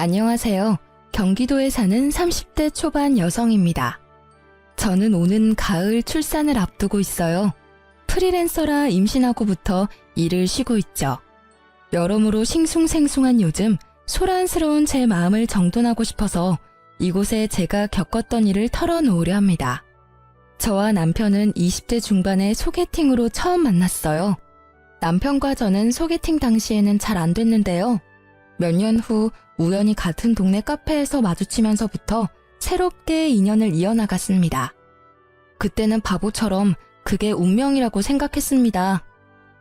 안녕하세요. 경기도에 사는 30대 초반 여성입니다. 저는 오는 가을 출산을 앞두고 있어요. 프리랜서라 임신하고부터 일을 쉬고 있죠. 여러모로 싱숭생숭한 요즘 소란스러운 제 마음을 정돈하고 싶어서 이곳에 제가 겪었던 일을 털어놓으려 합니다. 저와 남편은 20대 중반에 소개팅으로 처음 만났어요. 남편과 저는 소개팅 당시에는 잘 안 됐는데요. 몇 년 후 우연히 같은 동네 카페에서 마주치면서부터 새롭게 인연을 이어나갔습니다. 그때는 바보처럼 그게 운명이라고 생각했습니다.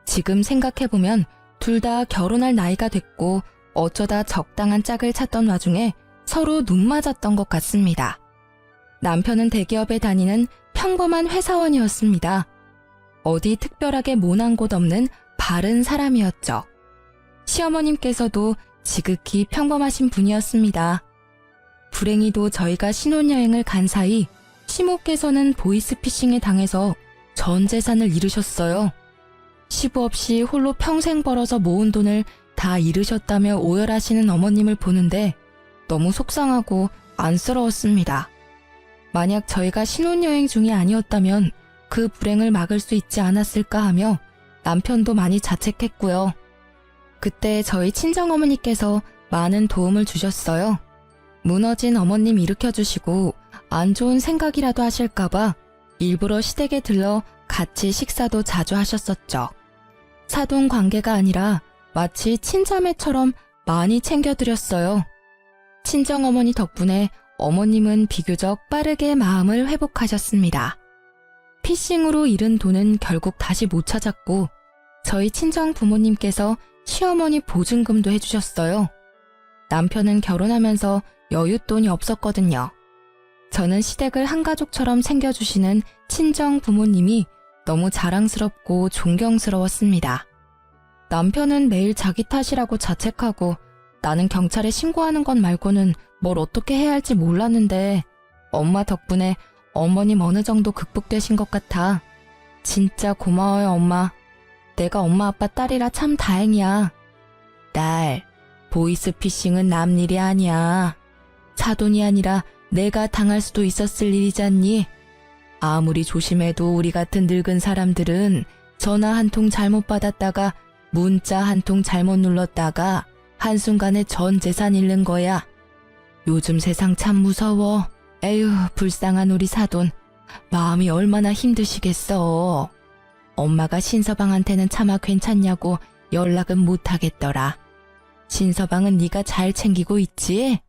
지금 생각해보면 둘 다 결혼할 나이가 됐고 어쩌다 적당한 짝을 찾던 와중에 서로 눈 맞았던 것 같습니다. 남편은 대기업에 다니는 평범한 회사원이었습니다. 어디 특별하게 모난 곳 없는 바른 사람이었죠. 시어머님께서도 지극히 평범하신 분이었습니다. 불행히도 저희가 신혼여행을 간 사이 시모께서는 보이스피싱에 당해서 전 재산을 잃으셨어요. 시부 없이 홀로 평생 벌어서 모은 돈을 다 잃으셨다며 오열하시는 어머님을 보는데 너무 속상하고 안쓰러웠습니다. 만약 저희가 신혼여행 중이 아니었다면 그 불행을 막을 수 있지 않았을까 하며 남편도 많이 자책했고요. 그때 저희 친정어머니께서 많은 도움을 주셨어요. 무너진 어머님 일으켜주시고 안 좋은 생각이라도 하실까봐 일부러 시댁에 들러 같이 식사도 자주 하셨었죠. 사돈 관계가 아니라 마치 친자매처럼 많이 챙겨드렸어요. 친정어머니 덕분에 어머님은 비교적 빠르게 마음을 회복하셨습니다. 피싱으로 잃은 돈은 결국 다시 못 찾았고 저희 친정 부모님께서 시어머니 보증금도 해주셨어요. 남편은 결혼하면서 여윳돈이 없었거든요. 저는 시댁을 한 가족처럼 챙겨주시는 친정 부모님이 너무 자랑스럽고 존경스러웠습니다. 남편은 매일 자기 탓이라고 자책하고 나는 경찰에 신고하는 것 말고는 뭘 어떻게 해야 할지 몰랐는데 엄마 덕분에 어머님 어느 정도 극복되신 것 같아. 진짜 고마워요, 엄마. 내가 엄마 아빠 딸이라 참 다행이야. 딸, 보이스피싱은 남 일이 아니야. 사돈이 아니라 내가 당할 수도 있었을 일이잖니. 아무리 조심해도 우리 같은 늙은 사람들은 전화 한 통 잘못 받았다가 문자 한 통 잘못 눌렀다가 한순간에 전 재산 잃는 거야. 요즘 세상 참 무서워. 에휴, 불쌍한 우리 사돈. 마음이 얼마나 힘드시겠어. 엄마가 신서방한테는 차마 괜찮냐고 연락은 못하겠더라. 신서방은 네가 잘 챙기고 있지?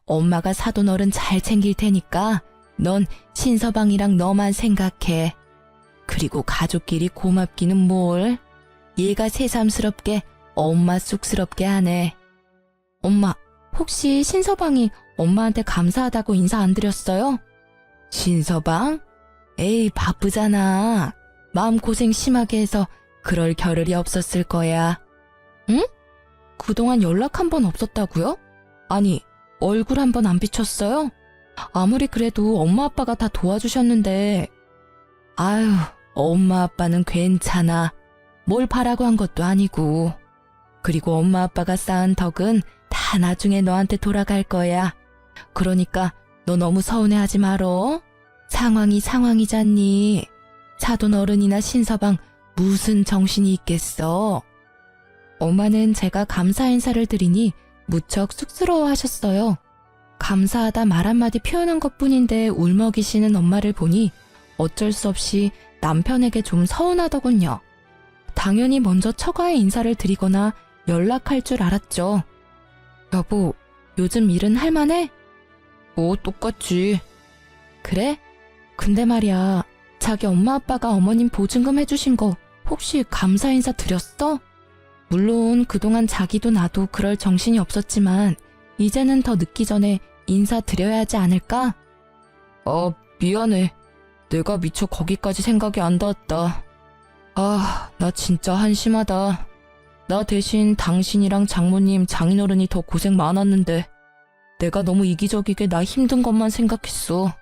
엄마가 사돈 어른 잘 챙길 테니까 넌 신서방이랑 너만 생각해. 그리고 가족끼리 고맙기는 뭘. 얘가 새삼스럽게 엄마 쑥스럽게 하네. 엄마, 혹시 신서방이 엄마한테 감사하다고 인사 안 드렸어요? 신서방? 에이, 바쁘잖아. 마음고생 심하게 해서 그럴 겨를이 없었을 거야. 응? 그동안 연락 한 번 없었다고요? 아니, 얼굴 한 번 안 비쳤어요? 아무리 그래도 엄마 아빠가 다 도와주셨는데. 아유, 엄마 아빠는 괜찮아. 뭘 바라고 한 것도 아니고. 그리고 엄마 아빠가 쌓은 덕은 다 나중에 너한테 돌아갈 거야. 그러니까 너 너무 서운해하지 말어. 상황이 상황이잖니. 사돈 어른이나 신서방 무슨 정신이 있겠어. 엄마는 제가 감사 인사를 드리니 무척 쑥스러워하셨어요. 감사하다 말 한마디 표현한 것뿐인데 울먹이시는 엄마를 보니 어쩔 수 없이 남편에게 좀 서운하더군요. 당연히 먼저 처가에 인사를 드리거나 연락할 줄 알았죠. 여보, 요즘 일은 할만해? 똑같지. 그래? 근데 말이야, 자기 엄마 아빠가 어머님 보증금 해주신 거 혹시 감사 인사 드렸어? 물론 그동안 자기도 나도 그럴 정신이 없었지만 이제는 더 늦기 전에 인사 드려야 하지 않을까? 미안해. 내가 미처 거기까지 생각이 안 닿았다. 나 진짜 한심하다. 나 대신 당신이랑 장모님, 장인어른이 더 고생 많았는데 내가 너무 이기적이게 나 힘든 것만 생각했어.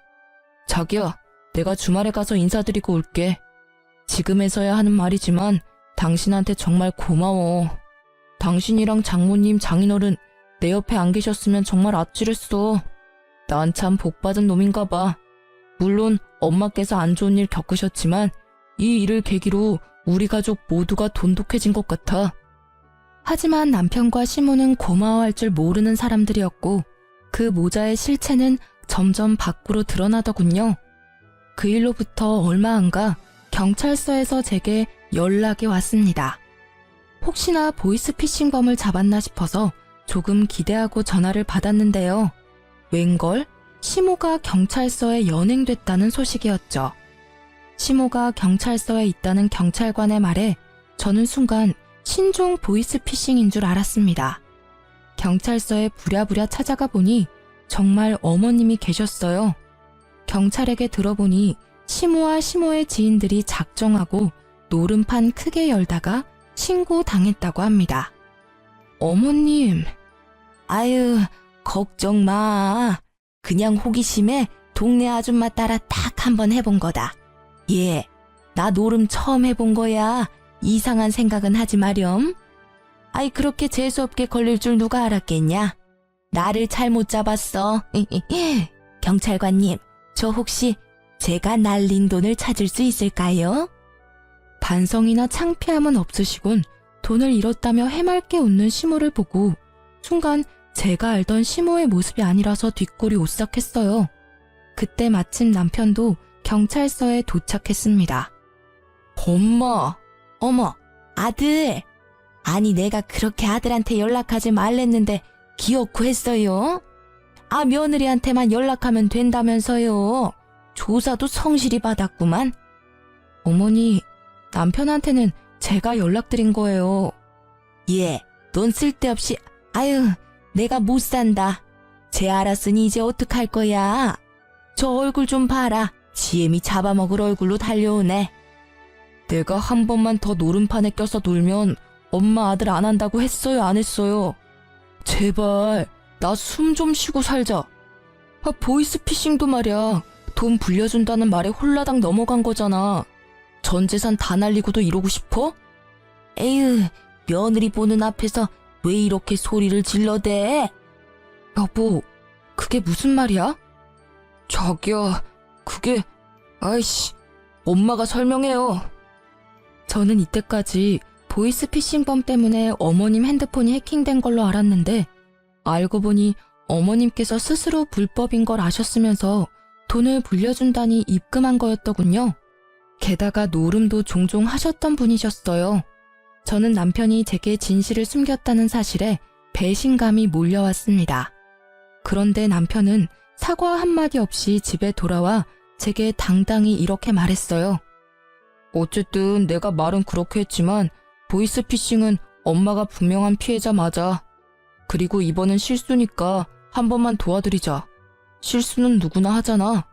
자기야, 내가 주말에 가서 인사드리고 올게. 지금에서야 하는 말이지만 당신한테 정말 고마워. 당신이랑 장모님, 장인어른 내 옆에 안 계셨으면 정말 아찔했어. 난 참 복받은 놈인가 봐. 물론 엄마께서 안 좋은 일 겪으셨지만 이 일을 계기로 우리 가족 모두가 돈독해진 것 같아. 하지만 남편과 시모는 고마워할 줄 모르는 사람들이었고 그 모자의 실체는 점점 밖으로 드러나더군요. 그 일로부터 얼마 안 가 경찰서에서 제게 연락이 왔습니다. 혹시나 보이스피싱범을 잡았나 싶어서 조금 기대하고 전화를 받았는데요. 웬걸? 시모가 경찰서에 연행됐다는 소식이었죠. 시모가 경찰서에 있다는 경찰관의 말에 저는 순간 신종 보이스피싱인 줄 알았습니다. 경찰서에 부랴부랴 찾아가 보니 정말 어머님이 계셨어요. 경찰에게 들어보니 시모와 시모의 지인들이 작정하고 노름판 크게 열다가 신고당했다고 합니다. 어머님, 아유, 걱정 마. 그냥 호기심에 동네 아줌마 따라 딱 한번 해본 거다. 예, 나 노름 처음 해본 거야. 이상한 생각은 하지 마렴. 아이, 그렇게 재수없게 걸릴 줄 누가 알았겠냐? 나를 잘못 잡았어. 경찰관님, 저 혹시 제가 날린 돈을 찾을 수 있을까요? 반성이나 창피함은 없으시곤 돈을 잃었다며 해맑게 웃는 시모를 보고 순간 제가 알던 시모의 모습이 아니라서 뒷골이 오싹했어요. 그때 마침 남편도 경찰서에 도착했습니다. 엄마, 어머, 아들. 아니 내가 그렇게 아들한테 연락하지 말랬는데 기어코 했어요? 아, 며느리한테만 연락하면 된다면서요. 조사도 성실히 받았구만. 어머니, 남편한테는 제가 연락드린 거예요. 예, 넌 쓸데없이, 아유, 내가 못 산다. 쟤 알았으니 이제 어떡할 거야. 저 얼굴 좀 봐라. 지엠이 잡아먹을 얼굴로 달려오네. 내가 한 번만 더 노름판에 껴서 놀면 엄마 아들 안 한다고 했어요, 안 했어요? 제발 나 숨 좀 쉬고 살자. 아, 보이스피싱도 말이야. 돈 불려준다는 말에 홀라당 넘어간 거잖아. 전 재산 다 날리고도 이러고 싶어? 에휴, 며느리 보는 앞에서 왜 이렇게 소리를 질러대? 여보, 그게 무슨 말이야? 자기야, 그게, 아이씨, 엄마가 설명해요. 저는 이때까지 보이스피싱범 때문에 어머님 핸드폰이 해킹된 걸로 알았는데 알고 보니 어머님께서 스스로 불법인 걸 아셨으면서 돈을 불려준다니 입금한 거였더군요. 게다가 노름도 종종 하셨던 분이셨어요. 저는 남편이 제게 진실을 숨겼다는 사실에 배신감이 몰려왔습니다. 그런데 남편은 사과 한마디 없이 집에 돌아와 제게 당당히 이렇게 말했어요. 어쨌든 내가 말은 그렇게 했지만 보이스피싱은 엄마가 분명한 피해자 맞아. 그리고 이번은 실수니까 한 번만 도와드리자. 실수는 누구나 하잖아.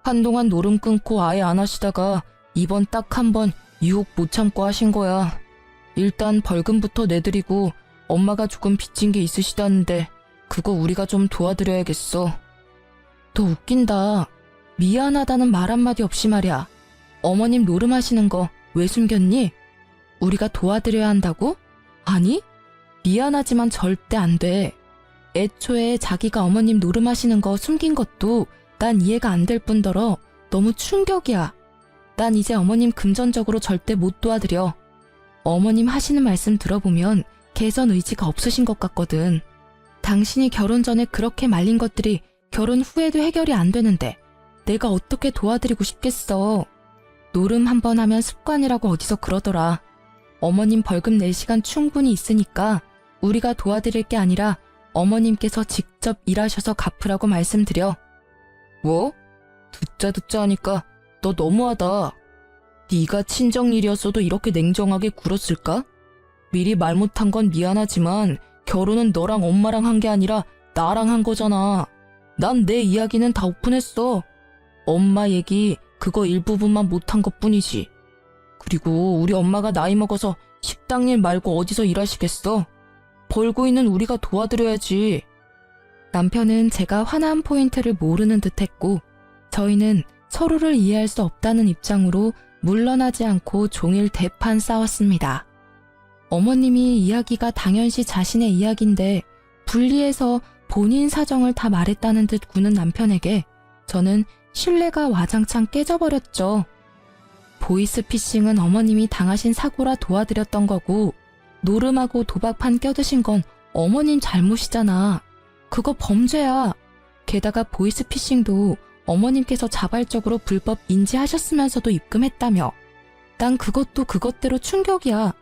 한동안 노름 끊고 아예 안 하시다가 이번 딱 한 번 유혹 못 참고 하신 거야. 일단 벌금부터 내드리고 엄마가 조금 빚진 게 있으시다는데 그거 우리가 좀 도와드려야겠어. 너 웃긴다. 미안하다는 말 한마디 없이 말이야. 어머님 노름하시는 거 왜 숨겼니? 우리가 도와드려야 한다고? 아니, 미안하지만 절대 안 돼. 애초에 자기가 어머님 노름하시는 거 숨긴 것도 난 이해가 안 될 뿐더러 너무 충격이야. 난 이제 어머님 금전적으로 절대 못 도와드려. 어머님 하시는 말씀 들어보면 개선 의지가 없으신 것 같거든. 당신이 결혼 전에 그렇게 말린 것들이 결혼 후에도 해결이 안 되는데 내가 어떻게 도와드리고 싶겠어. 노름 한 번 하면 습관이라고 어디서 그러더라. 어머님 벌금 낼 시간 충분히 있으니까 우리가 도와드릴 게 아니라 어머님께서 직접 일하셔서 갚으라고 말씀드려. 뭐? 듣자 하니까 너 너무하다. 네가 친정일이었어도 이렇게 냉정하게 굴었을까? 미리 말 못한 건 미안하지만 결혼은 너랑 엄마랑 한 게 아니라 나랑 한 거잖아. 난 내 이야기는 다 오픈했어. 엄마 얘기 그거 일부분만 못한 것뿐이지. 그리고 우리 엄마가 나이 먹어서 식당 일 말고 어디서 일하시겠어? 벌고 있는 우리가 도와드려야지. 남편은 제가 화난 포인트를 모르는 듯했고 저희는 서로를 이해할 수 없다는 입장으로 물러나지 않고 종일 대판 싸웠습니다. 어머님이 이야기가 당연시 자신의 이야기인데 분리해서 본인 사정을 다 말했다는 듯 구는 남편에게 저는 신뢰가 와장창 깨져버렸죠. 보이스피싱은 어머님이 당하신 사고라 도와드렸던 거고 노름하고 도박판 껴드신 건 어머님 잘못이잖아. 그거 범죄야. 게다가 보이스피싱도 어머님께서 자발적으로 불법 인지하셨으면서도 입금했다며. 난 그것도 그것대로 충격이야.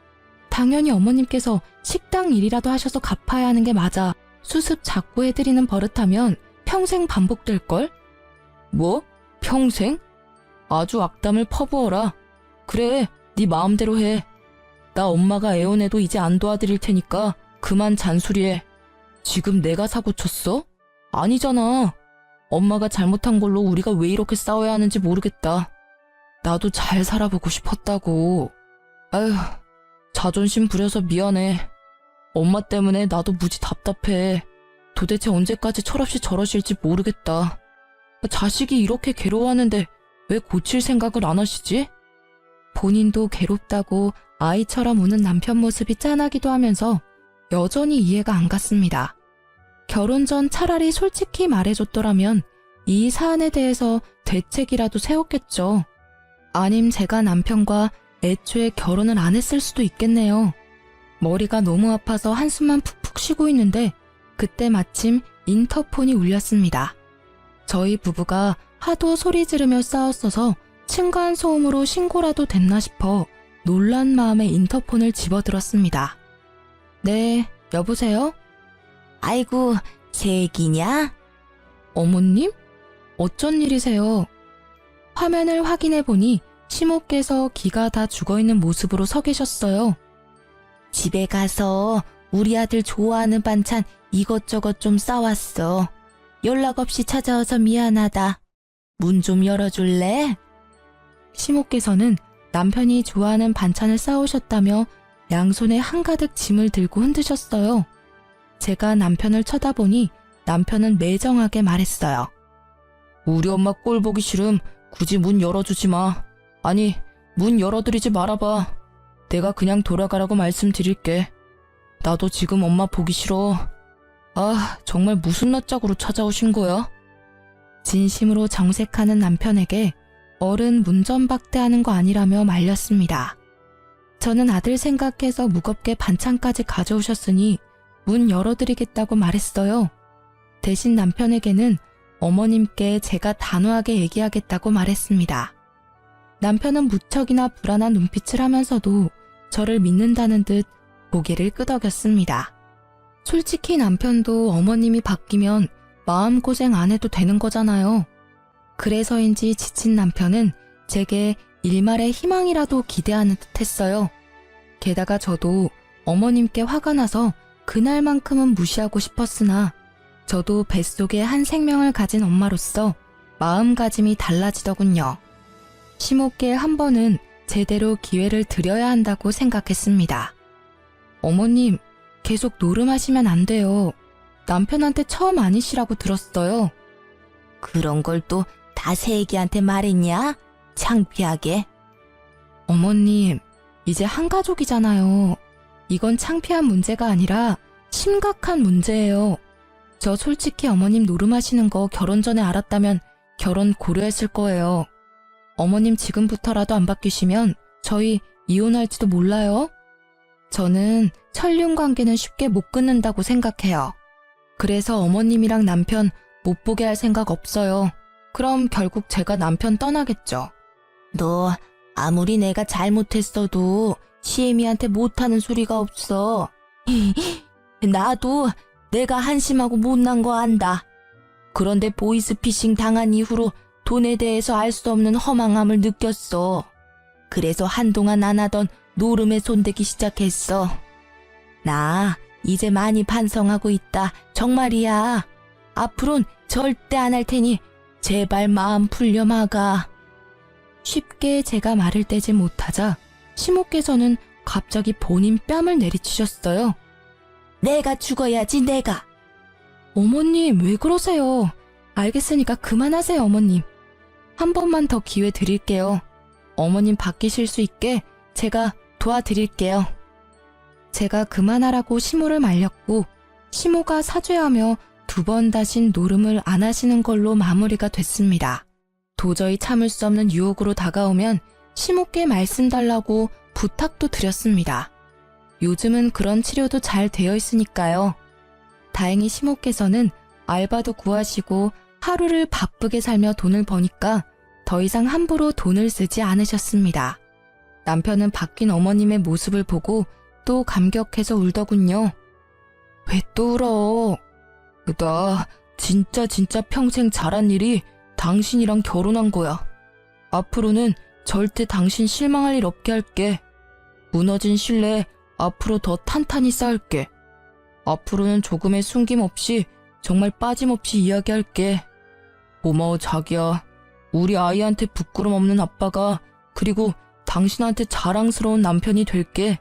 당연히 어머님께서 식당 일이라도 하셔서 갚아야 하는 게 맞아. 수습 자꾸 해드리는 버릇하면 평생 반복될걸? 뭐? 평생? 아주 악담을 퍼부어라. 그래, 네 마음대로 해. 나 엄마가 애원해도 이제 안 도와드릴 테니까 그만 잔소리해. 지금 내가 사고 쳤어? 아니잖아. 엄마가 잘못한 걸로 우리가 왜 이렇게 싸워야 하는지 모르겠다. 나도 잘 살아보고 싶었다고. 아휴, 자존심 부려서 미안해. 엄마 때문에 나도 무지 답답해. 도대체 언제까지 철없이 저러실지 모르겠다. 자식이 이렇게 괴로워하는데 왜 고칠 생각을 안 하시지? 본인도 괴롭다고 아이처럼 우는 남편 모습이 짠하기도 하면서 여전히 이해가 안 갔습니다. 결혼 전 차라리 솔직히 말해줬더라면 이 사안에 대해서 대책이라도 세웠겠죠. 아님 제가 남편과 애초에 결혼을 안 했을 수도 있겠네요. 머리가 너무 아파서 한숨만 푹푹 쉬고 있는데 그때 마침 인터폰이 울렸습니다. 저희 부부가 하도 소리 지르며 싸웠어서 층간소음으로 신고라도 됐나 싶어 놀란 마음에 인터폰을 집어들었습니다. 네, 여보세요? 아이고, 새애기냐? 어머님? 어쩐 일이세요? 화면을 확인해보니 시모께서 기가 다 죽어있는 모습으로 서 계셨어요. 집에 가서 우리 아들 좋아하는 반찬 이것저것 좀 싸왔어. 연락 없이 찾아와서 미안하다. 문 좀 열어줄래? 시모께서는 남편이 좋아하는 반찬을 싸오셨다며 양손에 한가득 짐을 들고 흔드셨어요. 제가 남편을 쳐다보니 남편은 매정하게 말했어요. 우리 엄마 꼴 보기 싫음 굳이 문 열어주지 마. 아니, 문 열어드리지 말아봐. 내가 그냥 돌아가라고 말씀드릴게. 나도 지금 엄마 보기 싫어. 아, 정말 무슨 낯짝으로 찾아오신 거야? 진심으로 정색하는 남편에게 어른 문전박대하는 거 아니라며 말렸습니다. 저는 아들 생각해서 무겁게 반찬까지 가져오셨으니 문 열어드리겠다고 말했어요. 대신 남편에게는 어머님께 제가 단호하게 얘기하겠다고 말했습니다. 남편은 무척이나 불안한 눈빛을 하면서도 저를 믿는다는 듯 고개를 끄덕였습니다. 솔직히 남편도 어머님이 바뀌면 마음고생 안 해도 되는 거잖아요. 그래서인지 지친 남편은 제게 일말의 희망이라도 기대하는 듯 했어요. 게다가 저도 어머님께 화가 나서 그날만큼은 무시하고 싶었으나 저도 뱃속에 한 생명을 가진 엄마로서 마음가짐이 달라지더군요. 시모께 한 번은 제대로 기회를 드려야 한다고 생각했습니다. 어머님, 계속 노름하시면 안 돼요. 남편한테 처음 아니시라고 들었어요. 그런 걸 또 다 새애기한테 말했냐? 창피하게. 어머님, 이제 한 가족이잖아요. 이건 창피한 문제가 아니라 심각한 문제예요. 저 솔직히 어머님 노름하시는 거 결혼 전에 알았다면 결혼 고려했을 거예요. 어머님 지금부터라도 안 바뀌시면 저희 이혼할지도 몰라요. 저는 천륜 관계는 쉽게 못 끊는다고 생각해요. 그래서 어머님이랑 남편 못 보게 할 생각 없어요. 그럼 결국 제가 남편 떠나겠죠. 너 아무리 내가 잘못했어도 시애미한테 못하는 소리가 없어. 나도 내가 한심하고 못난 거 안다. 그런데 보이스피싱 당한 이후로 돈에 대해서 알 수 없는 허망함을 느꼈어. 그래서 한동안 안 하던 노름에 손대기 시작했어. 나 이제 많이 반성하고 있다. 정말이야. 앞으론 절대 안 할 테니 제발 마음 풀려 마가. 쉽게 제가 말을 떼지 못하자 시모께서는 갑자기 본인 뺨을 내리치셨어요. 내가 죽어야지 내가. 어머님 왜 그러세요? 알겠으니까 그만하세요 어머님. 한 번만 더 기회 드릴게요. 어머님 바뀌실 수 있게 제가 도와드릴게요. 제가 그만하라고 시모를 말렸고 시모가 사죄하며 2번 다신 노름을 안 하시는 걸로 마무리가 됐습니다. 도저히 참을 수 없는 유혹으로 다가오면 시모께 말씀 달라고 부탁도 드렸습니다. 요즘은 그런 치료도 잘 되어 있으니까요. 다행히 시모께서는 알바도 구하시고 하루를 바쁘게 살며 돈을 버니까 더 이상 함부로 돈을 쓰지 않으셨습니다. 남편은 바뀐 어머님의 모습을 보고 또 감격해서 울더군요. 왜 또 울어? 나 진짜 평생 잘한 일이 당신이랑 결혼한 거야. 앞으로는 절대 당신 실망할 일 없게 할게. 무너진 신뢰 앞으로 더 탄탄히 쌓을게. 앞으로는 조금의 숨김 없이 정말 빠짐없이 이야기할게. 고마워 자기야. 우리 아이한테 부끄럼 없는 아빠가 그리고 당신한테 자랑스러운 남편이 될게.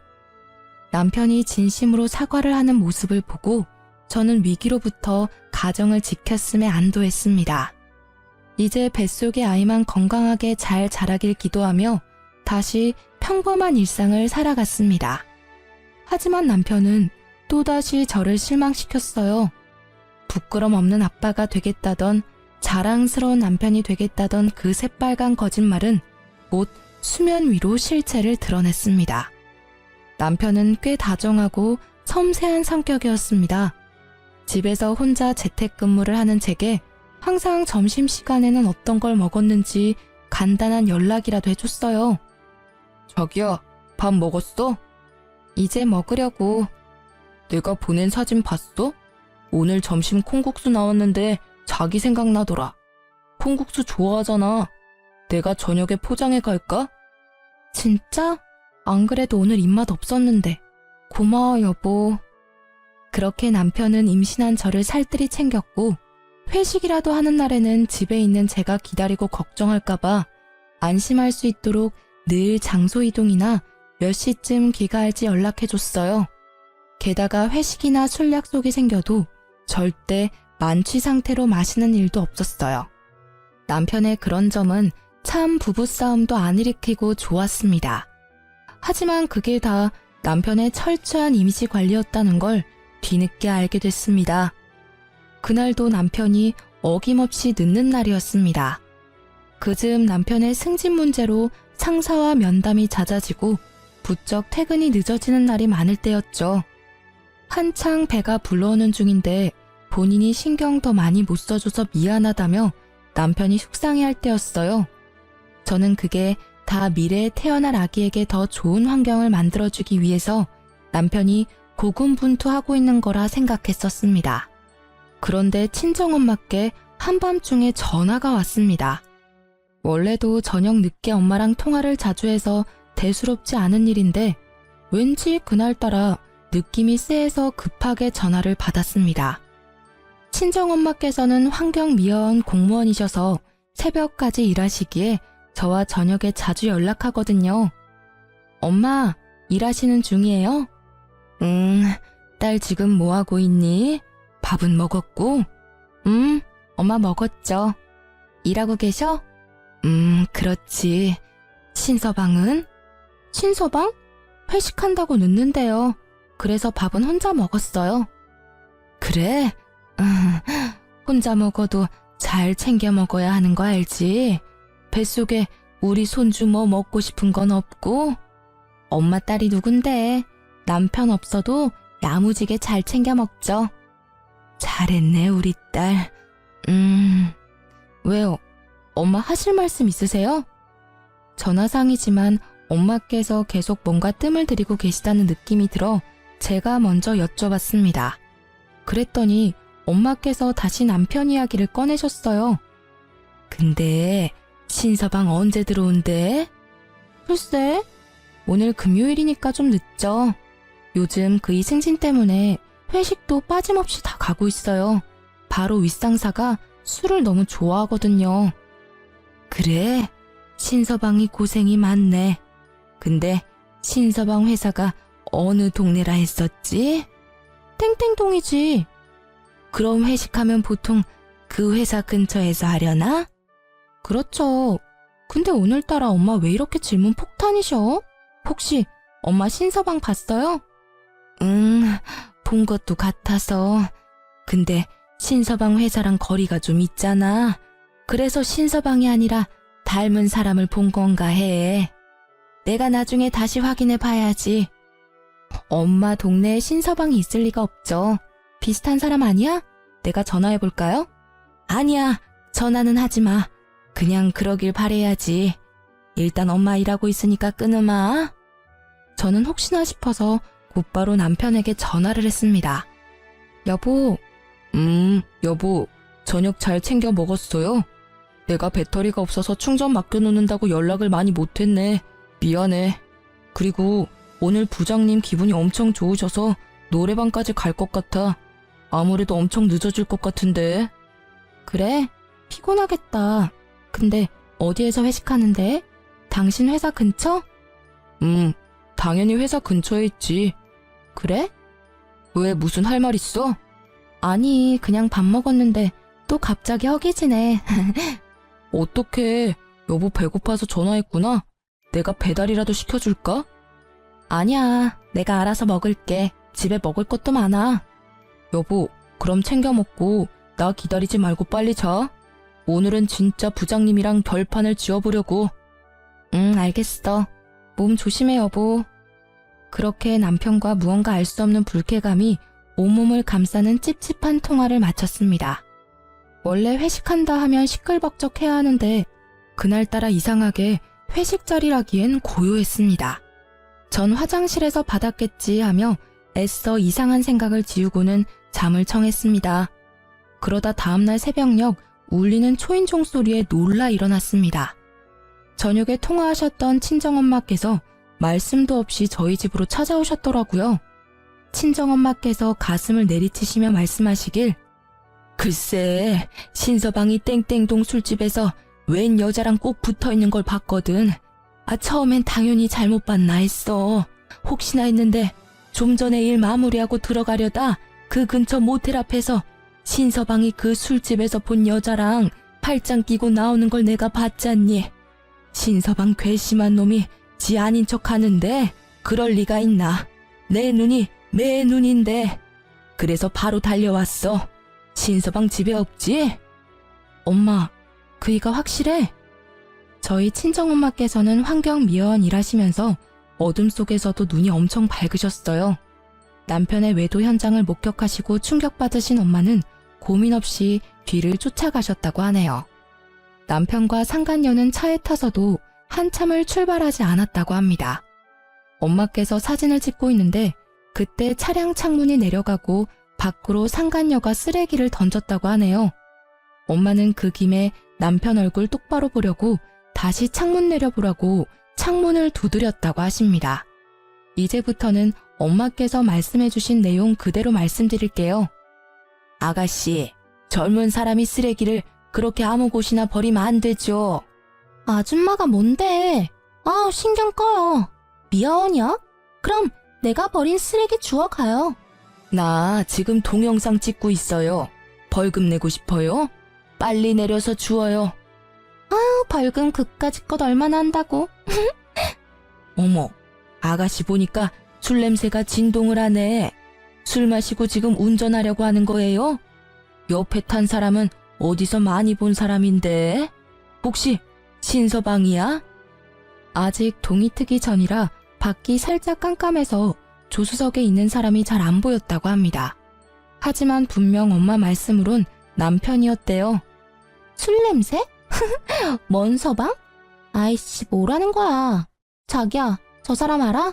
남편이 진심으로 사과를 하는 모습을 보고 저는 위기로부터 가정을 지켰음에 안도했습니다. 이제 뱃속의 아이만 건강하게 잘 자라길 기도하며 다시 평범한 일상을 살아갔습니다. 하지만 남편은 또다시 저를 실망시켰어요. 부끄럼 없는 아빠가 되겠다던 자랑스러운 남편이 되겠다던 그 새빨간 거짓말은 곧 수면 위로 실체를 드러냈습니다. 남편은 꽤 다정하고 섬세한 성격이었습니다. 집에서 혼자 재택근무를 하는 제게 항상 점심시간에는 어떤 걸 먹었는지 간단한 연락이라도 해줬어요. 자기야, 밥 먹었어? 이제 먹으려고. 내가 보낸 사진 봤어? 오늘 점심 콩국수 나왔는데 자기 생각나더라. 콩국수 좋아하잖아. 내가 저녁에 포장해 갈까? 진짜? 안 그래도 오늘 입맛 없었는데. 고마워 여보. 그렇게 남편은 임신한 저를 살뜰히 챙겼고 회식이라도 하는 날에는 집에 있는 제가 기다리고 걱정할까봐 안심할 수 있도록 늘 장소 이동이나 몇 시쯤 귀가할지 연락해줬어요. 게다가 회식이나 술 약속이 생겨도 절대 만취 상태로 마시는 일도 없었어요. 남편의 그런 점은 참 부부싸움도 안 일으키고 좋았습니다. 하지만 그게 다 남편의 철저한 임시 관리였다는 걸 뒤늦게 알게 됐습니다. 그날도 남편이 어김없이 늦는 날이었습니다. 그즈음 남편의 승진 문제로 상사와 면담이 잦아지고 부쩍 퇴근이 늦어지는 날이 많을 때였죠. 한창 배가 불러오는 중인데 본인이 신경 더 많이 못 써줘서 미안하다며 남편이 속상해할 때였어요. 저는 그게 다 미래에 태어날 아기에게 더 좋은 환경을 만들어주기 위해서 남편이 고군분투하고 있는 거라 생각했었습니다. 그런데 친정엄마께 한밤중에 전화가 왔습니다. 원래도 저녁 늦게 엄마랑 통화를 자주 해서 대수롭지 않은 일인데 왠지 그날따라 느낌이 쎄해서 급하게 전화를 받았습니다. 친정엄마께서는 환경미화원 공무원이셔서 새벽까지 일하시기에 저와 저녁에 자주 연락하거든요. 엄마, 일하시는 중이에요? 딸 지금 뭐하고 있니? 밥은 먹었고? 엄마 먹었죠. 일하고 계셔? 그렇지. 신서방은? 신서방? 회식한다고 늦는데요. 그래서 밥은 혼자 먹었어요. 그래? 혼자 먹어도 잘 챙겨 먹어야 하는 거 알지? 뱃속에 우리 손주 뭐 먹고 싶은 건 없고? 엄마 딸이 누군데? 남편 없어도 야무지게 잘 챙겨 먹죠. 잘했네 우리 딸. 왜요? 엄마 하실 말씀 있으세요? 전화상이지만 엄마께서 계속 뭔가 뜸을 들이고 계시다는 느낌이 들어 제가 먼저 여쭤봤습니다. 그랬더니 엄마께서 다시 남편 이야기를 꺼내셨어요. 근데 신서방 언제 들어온대? 글쎄, 오늘 금요일이니까 좀 늦죠. 요즘 그이 승진 때문에 회식도 빠짐없이 다 가고 있어요. 바로 윗상사가 술을 너무 좋아하거든요. 그래, 신서방이 고생이 많네. 근데 신서방 회사가 어느 동네라 했었지? 땡땡동이지. 그럼 회식하면 보통 그 회사 근처에서 하려나? 그렇죠. 근데 오늘따라 엄마 왜 이렇게 질문 폭탄이셔? 혹시 엄마 신서방 봤어요? 본 것도 같아서. 근데 신서방 회사랑 거리가 좀 있잖아. 그래서 신서방이 아니라 닮은 사람을 본 건가 해. 내가 나중에 다시 확인해 봐야지. 엄마 동네에 신서방이 있을 리가 없죠. 비슷한 사람 아니야? 내가 전화해 볼까요? 아니야, 전화는 하지 마. 그냥 그러길 바래야지. 일단 엄마 일하고 있으니까 끊으마. 저는 혹시나 싶어서 곧바로 남편에게 전화를 했습니다. 여보. 여보, 저녁 잘 챙겨 먹었어요? 내가 배터리가 없어서 충전 맡겨놓는다고 연락을 많이 못했네. 미안해. 그리고 오늘 부장님 기분이 엄청 좋으셔서 노래방까지 갈 것 같아. 아무래도 엄청 늦어질 것 같은데. 그래? 피곤하겠다. 근데 어디에서 회식하는데? 당신 회사 근처? 당연히 회사 근처에 있지. 그래? 왜, 무슨 할 말 있어? 아니, 그냥 밥 먹었는데 또 갑자기 허기지네. 어떡해. 여보 배고파서 전화했구나. 내가 배달이라도 시켜줄까? 아니야, 내가 알아서 먹을게. 집에 먹을 것도 많아. 여보, 그럼 챙겨 먹고 나 기다리지 말고 빨리 자. 오늘은 진짜 부장님이랑 별판을 지어보려고. 알겠어. 몸 조심해, 여보. 그렇게 남편과 무언가 알 수 없는 불쾌감이 온몸을 감싸는 찝찝한 통화를 마쳤습니다. 원래 회식한다 하면 시끌벅적해야 하는데 그날따라 이상하게 회식 자리라기엔 고요했습니다. 전 화장실에서 받았겠지 하며 애써 이상한 생각을 지우고는 잠을 청했습니다. 그러다 다음날 새벽녘 울리는 초인종 소리에 놀라 일어났습니다. 저녁에 통화하셨던 친정엄마께서 말씀도 없이 저희 집으로 찾아오셨더라고요. 친정엄마께서 가슴을 내리치시며 말씀하시길, 글쎄, 신서방이 땡땡동 술집에서 웬 여자랑 꼭 붙어있는 걸 봤거든. 처음엔 당연히 잘못 봤나 했어. 혹시나 했는데 좀 전에 일 마무리하고 들어가려다 그 근처 모텔 앞에서 신서방이 그 술집에서 본 여자랑 팔짱 끼고 나오는 걸 내가 봤잖니. 신서방 괘씸한 놈이 지 아닌 척 하는데 그럴 리가 있나. 내 눈이 매 눈인데. 그래서 바로 달려왔어. 신서방 집에 없지? 엄마, 그이가 확실해? 저희 친정엄마께서는 환경미화원 일하시면서 어둠 속에서도 눈이 엄청 밝으셨어요. 남편의 외도 현장을 목격하시고 충격받으신 엄마는 고민 없이 뒤를 쫓아가셨다고 하네요. 남편과 상간녀는 차에 타서도 한참을 출발하지 않았다고 합니다. 엄마께서 사진을 찍고 있는데 그때 차량 창문이 내려가고 밖으로 상간녀가 쓰레기를 던졌다고 하네요. 엄마는 그 김에 남편 얼굴 똑바로 보려고 다시 창문 내려보라고 창문을 두드렸다고 하십니다. 이제부터는 엄마께서 말씀해주신 내용 그대로 말씀드릴게요. 아가씨, 젊은 사람이 쓰레기를 그렇게 아무 곳이나 버리면 안 되죠. 아줌마가 뭔데? 신경 꺼요. 미아원이야? 그럼 내가 버린 쓰레기 주워가요. 나 지금 동영상 찍고 있어요. 벌금 내고 싶어요? 빨리 내려서 주워요. 벌금 그까짓 것 얼마나 한다고? 어머, 아가씨 보니까 술 냄새가 진동을 하네. 술 마시고 지금 운전하려고 하는 거예요? 옆에 탄 사람은 어디서 많이 본 사람인데? 혹시 신서방이야? 아직 동이 트기 전이라 밖이 살짝 깜깜해서 조수석에 있는 사람이 잘 안 보였다고 합니다. 하지만 분명 엄마 말씀으론 남편이었대요. 술 냄새? 뭔 서방? 아이씨, 뭐라는 거야. 자기야, 저 사람 알아?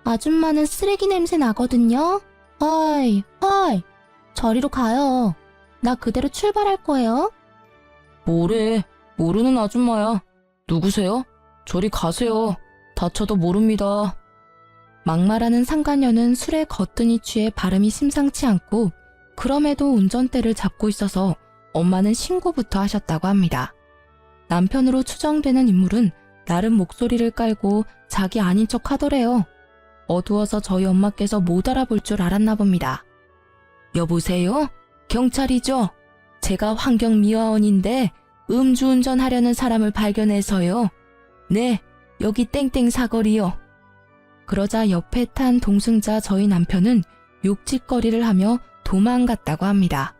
아줌마는 쓰레기 냄새 나거든요. 어이, 저리로 가요. 나 그대로 출발할 거예요. 뭐래, 모르는 아줌마야. 누구세요? 저리 가세요. 다쳐도 모릅니다. 막말하는 상간녀는 술에 거뜬히 취해 발음이 심상치 않고 그럼에도 운전대를 잡고 있어서 엄마는 신고부터 하셨다고 합니다. 남편으로 추정되는 인물은 나름 목소리를 깔고 자기 아닌 척 하더래요. 어두워서 저희 엄마께서 못 알아볼 줄 알았나 봅니다. 여보세요? 경찰이죠? 제가 환경미화원인데 음주운전하려는 사람을 발견해서요. 네, 여기 땡땡 사거리요. 그러자 옆에 탄 동승자 저희 남편은 욕짓거리를 하며 도망갔다고 합니다.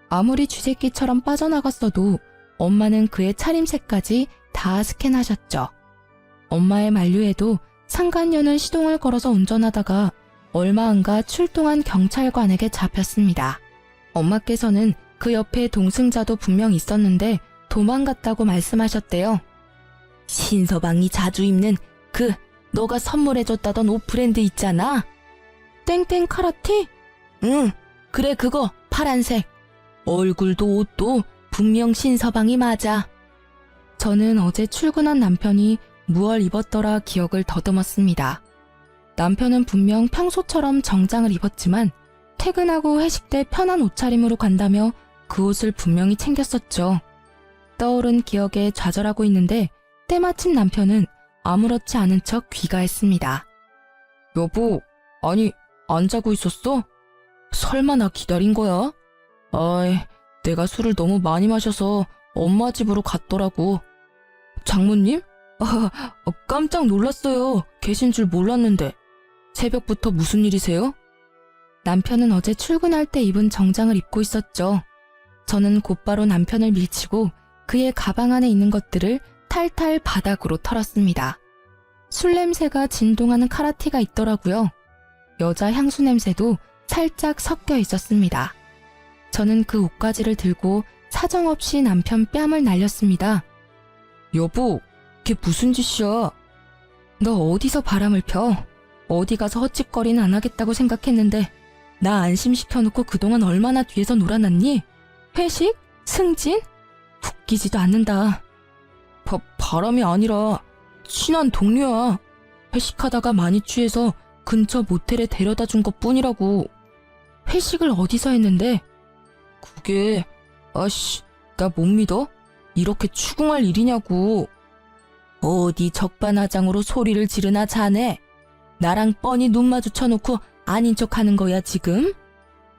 아무리 쥐새끼처럼 빠져나갔어도 엄마는 그의 차림새까지 다 스캔하셨죠. 엄마의 만류에도 상간녀는 시동을 걸어서 운전하다가 얼마 안가 출동한 경찰관에게 잡혔습니다. 엄마께서는 그 옆에 동승자도 분명 있었는데 도망갔다고 말씀하셨대요. 신서방이 자주 입는 너가 선물해줬다던 옷 브랜드 있잖아. 땡땡 카라티? 응, 그래 그거 파란색. 얼굴도 옷도 분명 신서방이 맞아. 저는 어제 출근한 남편이 무얼 입었더라 기억을 더듬었습니다. 남편은 분명 평소처럼 정장을 입었지만 퇴근하고 회식 때 편한 옷차림으로 간다며 그 옷을 분명히 챙겼었죠. 떠오른 기억에 좌절하고 있는데 때마침 남편은 아무렇지 않은 척 귀가했습니다. 여보, 아니 안 자고 있었어? 설마 나 기다린 거야? 아이, 내가 술을 너무 많이 마셔서 엄마 집으로 갔더라고. 장모님? 깜짝 놀랐어요. 계신 줄 몰랐는데. 새벽부터 무슨 일이세요? 남편은 어제 출근할 때 입은 정장을 입고 있었죠. 저는 곧바로 남편을 밀치고 그의 가방 안에 있는 것들을 탈탈 바닥으로 털었습니다. 술 냄새가 진동하는 카라티가 있더라고요. 여자 향수 냄새도 살짝 섞여 있었습니다. 저는 그 옷가지를 들고 사정없이 남편 뺨을 날렸습니다. 여보, 그게 무슨 짓이야? 너 어디서 바람을 펴? 어디 가서 헛짓거리는 안 하겠다고 생각했는데 나 안심시켜놓고 그동안 얼마나 뒤에서 놀아놨니? 회식? 승진? 웃기지도 않는다. 바람이 아니라 친한 동료야. 회식하다가 많이 취해서 근처 모텔에 데려다 준 것뿐이라고. 회식을 어디서 했는데? 그게 나 못 믿어? 이렇게 추궁할 일이냐고. 어디 적반하장으로 소리를 지르나 자네. 나랑 뻔히 눈 마주쳐놓고 아닌 척하는 거야 지금?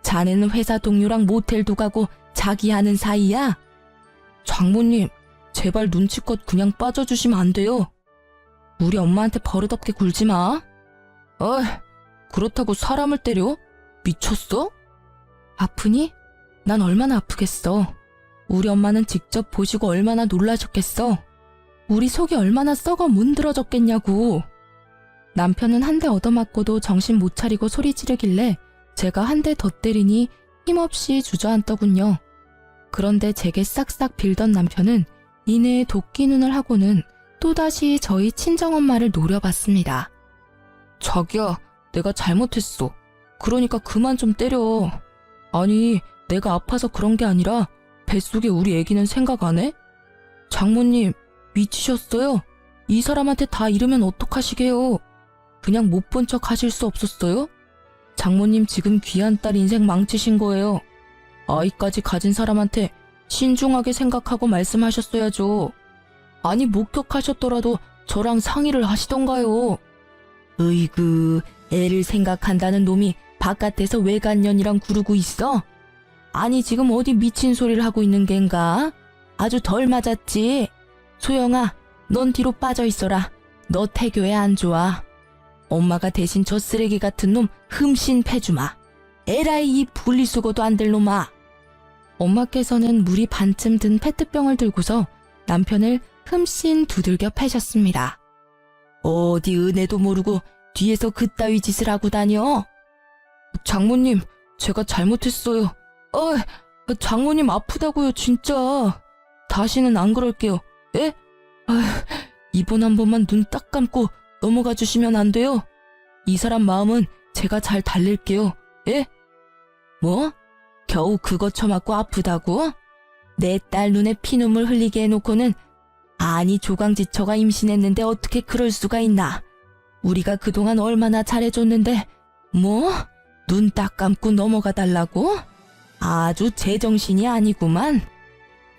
자네는 회사 동료랑 모텔도 가고 자기 하는 사이야? 장모님, 제발 눈치껏 그냥 빠져주시면 안 돼요. 우리 엄마한테 버릇없게 굴지 마. 그렇다고 사람을 때려? 미쳤어? 아프니? 난 얼마나 아프겠어. 우리 엄마는 직접 보시고 얼마나 놀라셨겠어. 우리 속이 얼마나 썩어 문드러졌겠냐고. 남편은 한 대 얻어맞고도 정신 못 차리고 소리 지르길래 제가 한 대 더 때리니 힘없이 주저앉더군요. 그런데 제게 싹싹 빌던 남편은 이내에 도끼 눈을 하고는 또다시 저희 친정엄마를 노려봤습니다. 자기야, 내가 잘못했어. 그러니까 그만 좀 때려. 아니, 내가 아파서 그런 게 아니라 뱃속에 우리 애기는 생각 안 해? 장모님, 미치셨어요? 이 사람한테 다 이러면 어떡하시게요? 그냥 못 본 척 하실 수 없었어요? 장모님 지금 귀한 딸 인생 망치신 거예요. 아이까지 가진 사람한테 신중하게 생각하고 말씀하셨어야죠. 아니 목격하셨더라도 저랑 상의를 하시던가요. 으이그, 애를 생각한다는 놈이 바깥에서 외간년이랑 구르고 있어? 아니 지금 어디 미친 소리를 하고 있는 겐가? 아주 덜 맞았지? 소영아, 넌 뒤로 빠져 있어라. 너 태교에 안 좋아. 엄마가 대신 저 쓰레기 같은 놈 흠씬 패주마. 에라이 이 분리수거도 안 될 놈아. 엄마께서는 물이 반쯤 든 페트병을 들고서 남편을 흠씬 두들겨 패셨습니다. 어디 은혜도 모르고 뒤에서 그따위 짓을 하고 다녀? 장모님, 제가 잘못했어요. 장모님 아프다고요, 진짜. 다시는 안 그럴게요. 예? 이번 한 번만 눈 딱 감고 넘어가 주시면 안 돼요? 이 사람 마음은 제가 잘 달랠게요. 예? 뭐? 겨우 그거 처맞고 아프다고? 내 딸 눈에 피눈물 흘리게 해놓고는 아니 조강지처가 임신했는데 어떻게 그럴 수가 있나? 우리가 그동안 얼마나 잘해줬는데 뭐? 눈 딱 감고 넘어가 달라고? 아주 제정신이 아니구만.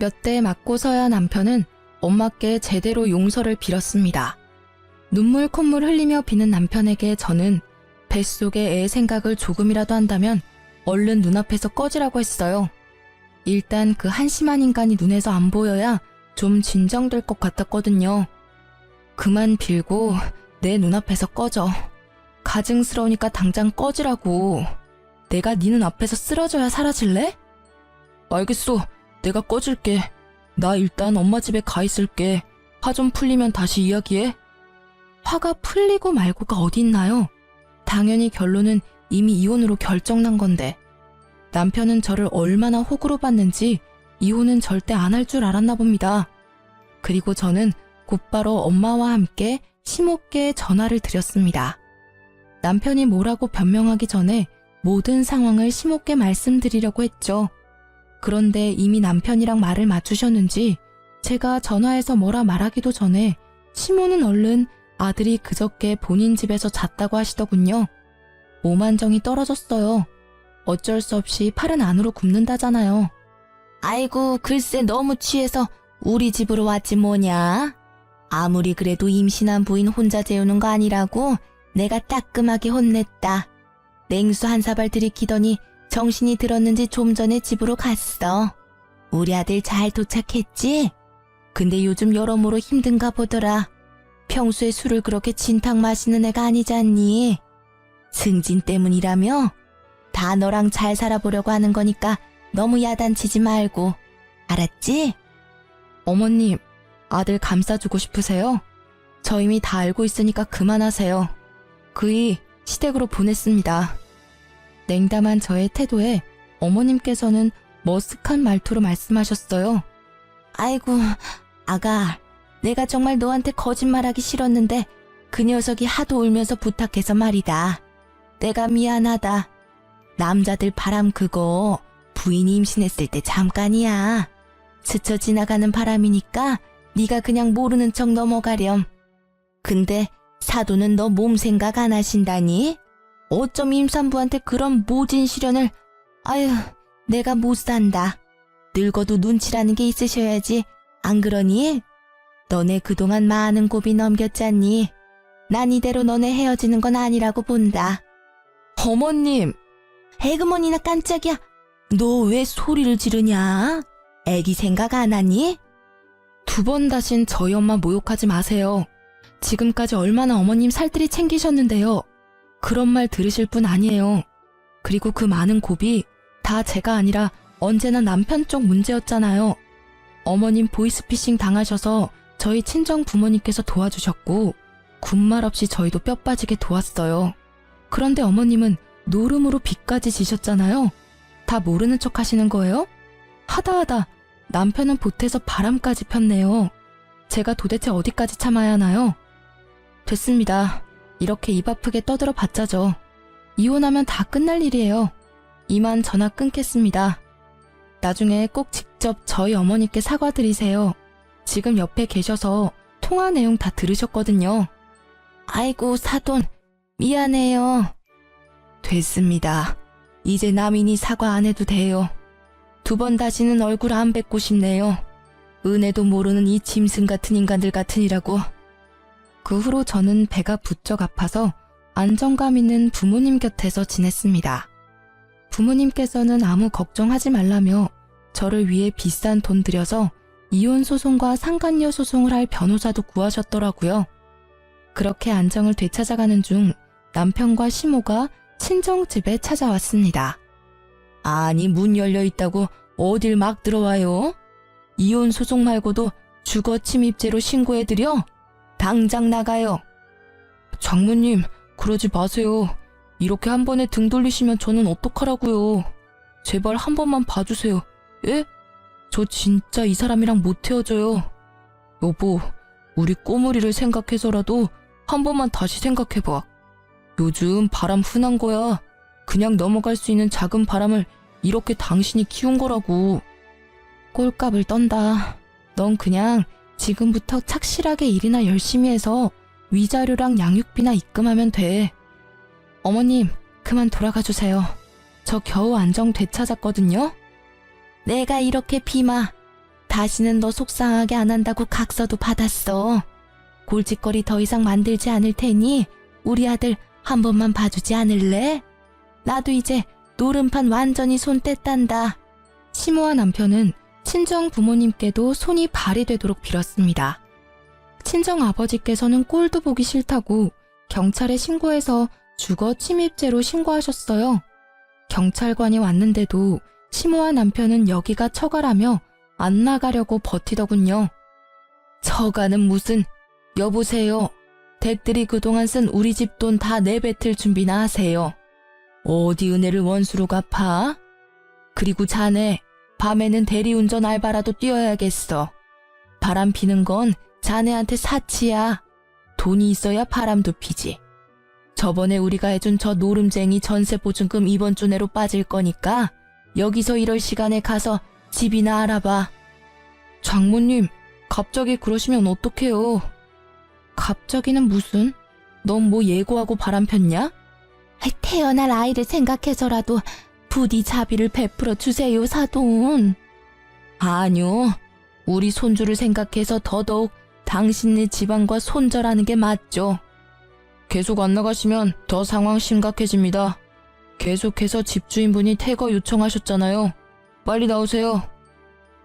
몇 대 맞고서야 남편은 엄마께 제대로 용서를 빌었습니다. 눈물 콧물 흘리며 비는 남편에게 저는 뱃속에 애 생각을 조금이라도 한다면 얼른 눈앞에서 꺼지라고 했어요. 일단 그 한심한 인간이 눈에서 안 보여야 좀 진정될 것 같았거든요. 그만 빌고 내 눈앞에서 꺼져. 가증스러우니까 당장 꺼지라고. 내가 네 눈 앞에서 쓰러져야 사라질래? 알겠어. 내가 꺼질게. 나 일단 엄마 집에 가 있을게. 화 좀 풀리면 다시 이야기해. 화가 풀리고 말고가 어디 있나요? 당연히 결론은 이미 이혼으로 결정난 건데. 남편은 저를 얼마나 호구로 봤는지 이혼은 절대 안 할 줄 알았나 봅니다. 그리고 저는 곧바로 엄마와 함께 심호께 전화를 드렸습니다. 남편이 뭐라고 변명하기 전에 모든 상황을 심호께 말씀드리려고 했죠. 그런데 이미 남편이랑 말을 맞추셨는지 제가 전화해서 뭐라 말하기도 전에 시모는 얼른 아들이 그저께 본인 집에서 잤다고 하시더군요. 몸 안정이 떨어졌어요. 어쩔 수 없이 팔은 안으로 굽는다잖아요. 아이고, 글쎄 너무 취해서 우리 집으로 왔지 뭐냐. 아무리 그래도 임신한 부인 혼자 재우는 거 아니라고 내가 따끔하게 혼냈다. 냉수 한 사발 들이키더니 정신이 들었는지 좀 전에 집으로 갔어. 우리 아들 잘 도착했지? 근데 요즘 여러모로 힘든가 보더라. 평소에 술을 그렇게 진탕 마시는 애가 아니잖니. 승진 때문이라며? 다 너랑 잘 살아보려고 하는 거니까 너무 야단치지 말고. 알았지? 어머님, 아들 감싸주고 싶으세요? 저 이미 다 알고 있으니까 그만하세요. 그이 시댁으로 보냈습니다. 냉담한 저의 태도에 어머님께서는 머쓱한 말투로 말씀하셨어요. 아이고, 아가, 내가 정말 너한테 거짓말하기 싫었는데 그 녀석이 하도 울면서 부탁해서 말이다. 내가 미안하다. 남자들 바람 그거 부인이 임신했을 때 잠깐이야. 스쳐 지나가는 바람이니까 네가 그냥 모르는 척 넘어가렴. 근데 사도는 너 몸 생각 안 하신다니? 어쩜 임산부한테 그런 모진 시련을. 아휴, 내가 못 산다. 늙어도 눈치라는 게 있으셔야지. 안 그러니? 너네 그동안 많은 고비 넘겼잖니. 난 이대로 너네 헤어지는 건 아니라고 본다. 어머님! 에그머니나 깜짝이야. 너 왜 소리를 지르냐? 애기 생각 안 하니? 두 번 다신 저희 엄마 모욕하지 마세요. 지금까지 얼마나 어머님 살뜰히 챙기셨는데요. 그런 말 들으실 분 아니에요. 그리고 그 많은 고비 다 제가 아니라 언제나 남편 쪽 문제였잖아요. 어머님 보이스피싱 당하셔서 저희 친정 부모님께서 도와주셨고 군말 없이 저희도 뼈 빠지게 도왔어요. 그런데 어머님은 노름으로 빚까지 지셨잖아요. 다 모르는 척 하시는 거예요? 하다하다 남편은 보태서 바람까지 폈네요. 제가 도대체 어디까지 참아야 하나요? 됐습니다. 이렇게 입 아프게 떠들어 봤자죠. 이혼하면 다 끝날 일이에요. 이만 전화 끊겠습니다. 나중에 꼭 직접 저희 어머니께 사과드리세요. 지금 옆에 계셔서 통화 내용 다 들으셨거든요. 아이고 사돈, 미안해요. 됐습니다. 이제 남인이 사과 안 해도 돼요. 두 번 다시는 얼굴 안 뵙고 싶네요. 은혜도 모르는 이 짐승 같은 인간들 같으니라고. 그 후로 저는 배가 부쩍 아파서 안정감 있는 부모님 곁에서 지냈습니다. 부모님께서는 아무 걱정하지 말라며 저를 위해 비싼 돈 들여서 이혼 소송과 상간녀 소송을 할 변호사도 구하셨더라고요. 그렇게 안정을 되찾아가는 중 남편과 시모가 친정집에 찾아왔습니다. 아니, 문 열려 있다고 어딜 막 들어와요? 이혼 소송 말고도 주거 침입죄로 신고해드려? 당장 나가요. 장모님, 그러지 마세요. 이렇게 한 번에 등 돌리시면 저는 어떡하라고요. 제발 한 번만 봐주세요. 예? 저 진짜 이 사람이랑 못 헤어져요. 여보, 우리 꼬물이를 생각해서라도 한 번만 다시 생각해봐. 요즘 바람 흔한 거야. 그냥 넘어갈 수 있는 작은 바람을 이렇게 당신이 키운 거라고. 꼴값을 떤다. 넌 그냥 지금부터 착실하게 일이나 열심히 해서 위자료랑 양육비나 입금하면 돼. 어머님, 그만 돌아가 주세요. 저 겨우 안정 되찾았거든요. 내가 이렇게 비마. 다시는 너 속상하게 안 한다고 각서도 받았어. 골칫거리 더 이상 만들지 않을 테니 우리 아들 한 번만 봐주지 않을래? 나도 이제 노름판 완전히 손 뗐단다. 시모와 남편은 친정 부모님께도 손이 발이 되도록 빌었습니다. 친정 아버지께서는 꼴도 보기 싫다고 경찰에 신고해서 주거 침입죄로 신고하셨어요. 경찰관이 왔는데도 시모와 남편은 여기가 처가라며 안 나가려고 버티더군요. 처가는 무슨, 여보세요. 댁들이 그동안 쓴 우리 집 돈 다 내뱉을 준비나 하세요. 어디 은혜를 원수로 갚아? 그리고 자네, 밤에는 대리운전 알바라도 뛰어야겠어. 바람 피는 건 자네한테 사치야. 돈이 있어야 바람도 피지. 저번에 우리가 해준 저 노름쟁이 전세보증금 이번 주 내로 빠질 거니까 여기서 이럴 시간에 가서 집이나 알아봐. 장모님, 갑자기 그러시면 어떡해요? 갑자기는 무슨? 넌 뭐 예고하고 바람 폈냐? 태어날 아이를 생각해서라도 부디 자비를 베풀어 주세요, 사돈. 아니요. 우리 손주를 생각해서 더더욱 당신네 집안과 손절하는 게 맞죠. 계속 안 나가시면 더 상황 심각해집니다. 계속해서 집주인분이 퇴거 요청하셨잖아요. 빨리 나오세요.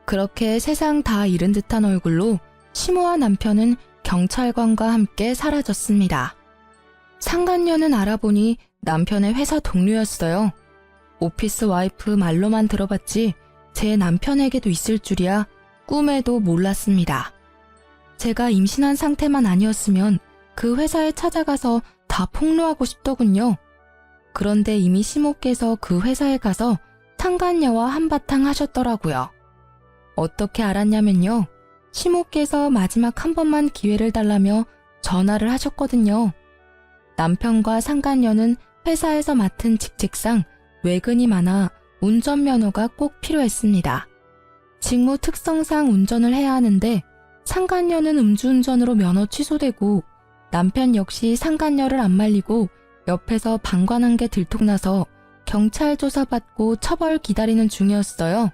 그렇게 세상 다 잃은 듯한 얼굴로 시모와 남편은 경찰관과 함께 사라졌습니다. 상간녀는 알아보니 남편의 회사 동료였어요. 오피스 와이프 말로만 들어봤지 제 남편에게도 있을 줄이야 꿈에도 몰랐습니다. 제가 임신한 상태만 아니었으면 그 회사에 찾아가서 다 폭로하고 싶더군요. 그런데 이미 시모께서 그 회사에 가서 상간녀와 한바탕 하셨더라고요. 어떻게 알았냐면요. 시모께서 마지막 한 번만 기회를 달라며 전화를 하셨거든요. 남편과 상간녀는 회사에서 맡은 직책상 외근이 많아 운전면허가 꼭 필요했습니다. 직무 특성상 운전을 해야 하는데 상간녀는 음주운전으로 면허 취소되고 남편 역시 상간녀를 안 말리고 옆에서 방관한 게 들통나서 경찰 조사받고 처벌 기다리는 중이었어요.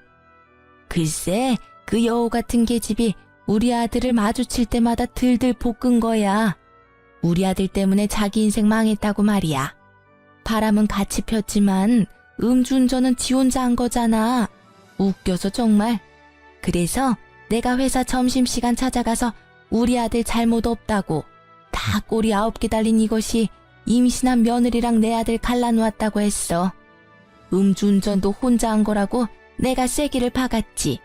글쎄, 그 여우 같은 계집이 우리 아들을 마주칠 때마다 들들 볶은 거야. 우리 아들 때문에 자기 인생 망했다고 말이야. 바람은 같이 폈지만 음주운전은 지 혼자 한 거잖아. 웃겨서 정말. 그래서 내가 회사 점심시간 찾아가서 우리 아들 잘못 없다고 다 꼬리 9개 달린 이것이 임신한 며느리랑 내 아들 갈라놓았다고 했어. 음주운전도 혼자 한 거라고 내가 쐐기를 박았지.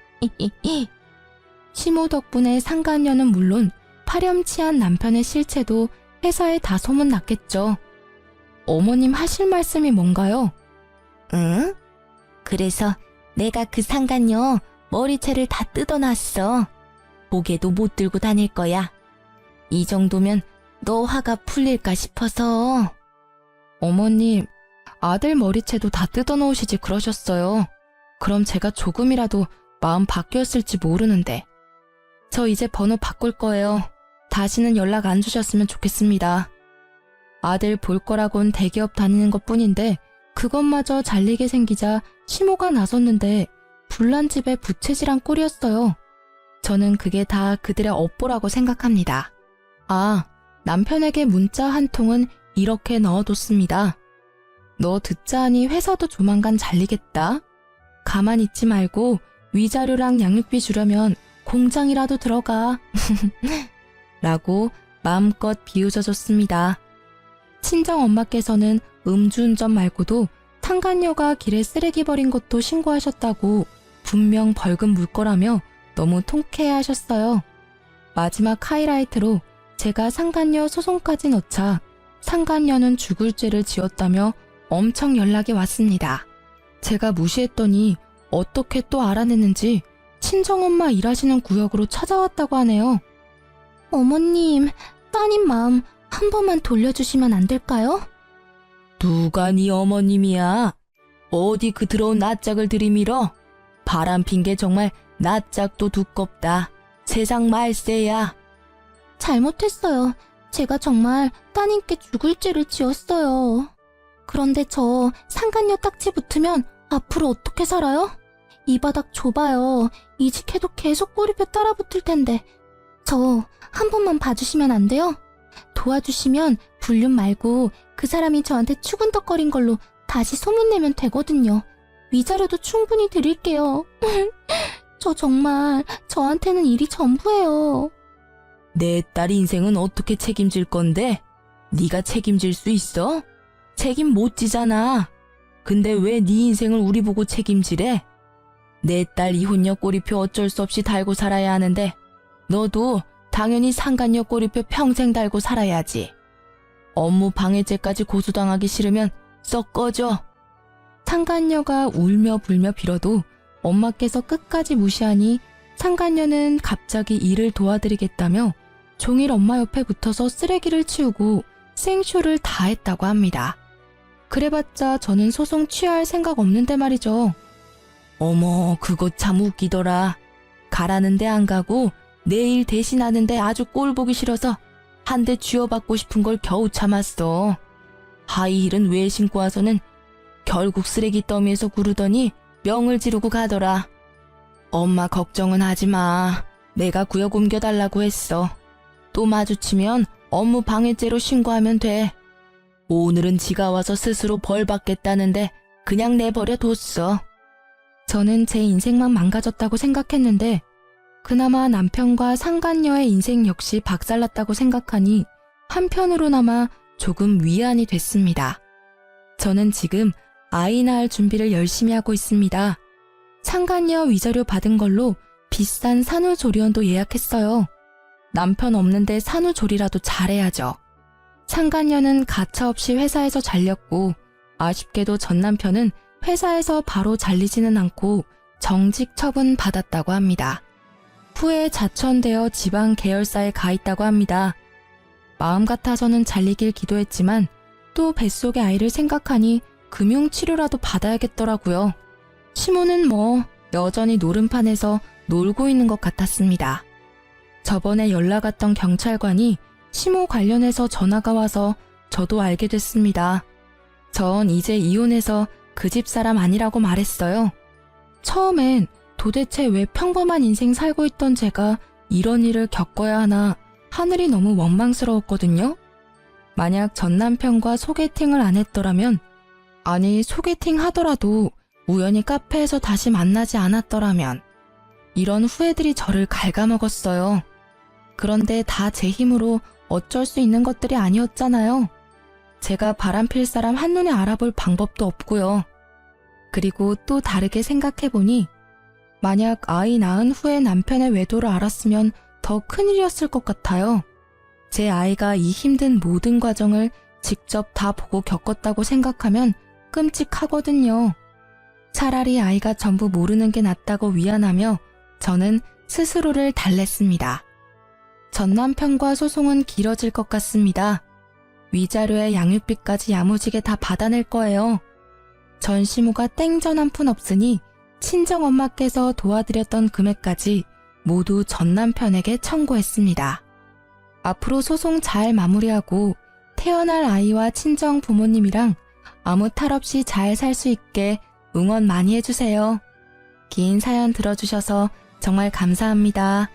시모 덕분에 상간녀는 물론 파렴치한 남편의 실체도 회사에 다 소문났겠죠. 어머님 하실 말씀이 뭔가요? 응? 그래서 내가 그 상간녀 머리채를 다 뜯어놨어. 고개도 못 들고 다닐 거야. 이 정도면 너 화가 풀릴까 싶어서. 어머님, 아들 머리채도 다 뜯어놓으시지 그러셨어요. 그럼 제가 조금이라도 마음 바뀌었을지 모르는데. 저 이제 번호 바꿀 거예요. 다시는 연락 안 주셨으면 좋겠습니다. 아들 볼 거라곤 대기업 다니는 것뿐인데 그것마저 잘리게 생기자 시모가 나섰는데 불난 집에 부채질한 꼴이었어요. 저는 그게 다 그들의 업보라고 생각합니다. 아, 남편에게 문자 한 통은 이렇게 넣어뒀습니다. 너 듣자 하니 회사도 조만간 잘리겠다. 가만히 있지 말고 위자료랑 양육비 주려면 공장이라도 들어가. 라고 마음껏 비웃어줬습니다. 친정엄마께서는 음주운전 말고도 상간녀가 길에 쓰레기 버린 것도 신고하셨다고 분명 벌금 물 거라며 너무 통쾌해하셨어요. 마지막 하이라이트로 제가 상간녀 소송까지 넣자 상간녀는 죽을 죄를 지었다며 엄청 연락이 왔습니다. 제가 무시했더니 어떻게 또 알아냈는지 친정엄마 일하시는 구역으로 찾아왔다고 하네요. 어머님, 따님 마음 한 번만 돌려주시면 안 될까요? 누가 네 어머님이야? 어디 그 더러운 낯짝을 들이밀어? 바람 핀 게 정말 낯짝도 두껍다. 세상 말세야. 잘못했어요. 제가 정말 따님께 죽을 죄를 지었어요. 그런데 저 상간녀 딱지 붙으면 앞으로 어떻게 살아요? 이 바닥 좁아요. 이직해도 계속 꼬리표 따라붙을 텐데. 저 한 번만 봐주시면 안 돼요? 도와주시면 불륜 말고 그 사람이 저한테 추근덕거린 걸로 다시 소문내면 되거든요. 위자료도 충분히 드릴게요. 저 정말 저한테는 일이 전부예요. 내 딸 인생은 어떻게 책임질 건데? 네가 책임질 수 있어? 책임 못 지잖아. 근데 왜 네 인생을 우리 보고 책임지래? 내 딸 이혼녀 꼬리표 어쩔 수 없이 달고 살아야 하는데 너도 당연히 상간녀 꼬리표 평생 달고 살아야지. 업무 방해죄까지 고소당하기 싫으면 썩 꺼져. 상간녀가 울며 불며 빌어도 엄마께서 끝까지 무시하니 상간녀는 갑자기 일을 도와드리겠다며 종일 엄마 옆에 붙어서 쓰레기를 치우고 생쇼를 다 했다고 합니다. 그래봤자 저는 소송 취하할 생각 없는데 말이죠. 어머, 그거 참 웃기더라. 가라는데 안 가고 내일 대신하는데 아주 꼴 보기 싫어서 한 대 쥐어받고 싶은 걸 겨우 참았어. 하이힐은 왜 신고 와서는 결국 쓰레기 더미에서 구르더니 명을 지르고 가더라. 엄마 걱정은 하지 마. 내가 구역 옮겨달라고 했어. 또 마주치면 업무 방해죄로 신고하면 돼. 오늘은 지가 와서 스스로 벌 받겠다는데 그냥 내버려 뒀어. 저는 제 인생만 망가졌다고 생각했는데 그나마 남편과 상간녀의 인생 역시 박살났다고 생각하니 한편으로나마 조금 위안이 됐습니다. 저는 지금 아이 낳을 준비를 열심히 하고 있습니다. 상간녀 위자료 받은 걸로 비싼 산후조리원도 예약했어요. 남편 없는데 산후조리라도 잘해야죠. 상간녀는 가차없이 회사에서 잘렸고 아쉽게도 전 남편은 회사에서 바로 잘리지는 않고 정직 처분 받았다고 합니다. 후에 자천되어 지방 계열사에 가 있다고 합니다. 마음 같아서는 잘리길 기도했지만 또 뱃속의 아이를 생각하니 금융치료라도 받아야겠더라고요. 시모는 뭐 여전히 노름판에서 놀고 있는 것 같았습니다. 저번에 연락 왔던 경찰관이 시모 관련해서 전화가 와서 저도 알게 됐습니다. 전 이제 이혼해서 그 집 사람 아니라고 말했어요. 처음엔 도대체 왜 평범한 인생 살고 있던 제가 이런 일을 겪어야 하나 하늘이 너무 원망스러웠거든요. 만약 전 남편과 소개팅을 안 했더라면, 아니 소개팅 하더라도 우연히 카페에서 다시 만나지 않았더라면 이런 후회들이 저를 갉아먹었어요. 그런데 다 제 힘으로 어쩔 수 있는 것들이 아니었잖아요. 제가 바람필 사람 한눈에 알아볼 방법도 없고요. 그리고 또 다르게 생각해보니 만약 아이 낳은 후에 남편의 외도를 알았으면 더 큰일이었을 것 같아요. 제 아이가 이 힘든 모든 과정을 직접 다 보고 겪었다고 생각하면 끔찍하거든요. 차라리 아이가 전부 모르는 게 낫다고 위안하며 저는 스스로를 달랬습니다. 전 남편과 소송은 길어질 것 같습니다. 위자료에 양육비까지 야무지게 다 받아낼 거예요. 전 시모가 땡전 한 푼 없으니 친정엄마께서 도와드렸던 금액까지 모두 전 남편에게 청구했습니다. 앞으로 소송 잘 마무리하고 태어날 아이와 친정 부모님이랑 아무 탈 없이 잘 살 수 있게 응원 많이 해주세요. 긴 사연 들어주셔서 정말 감사합니다.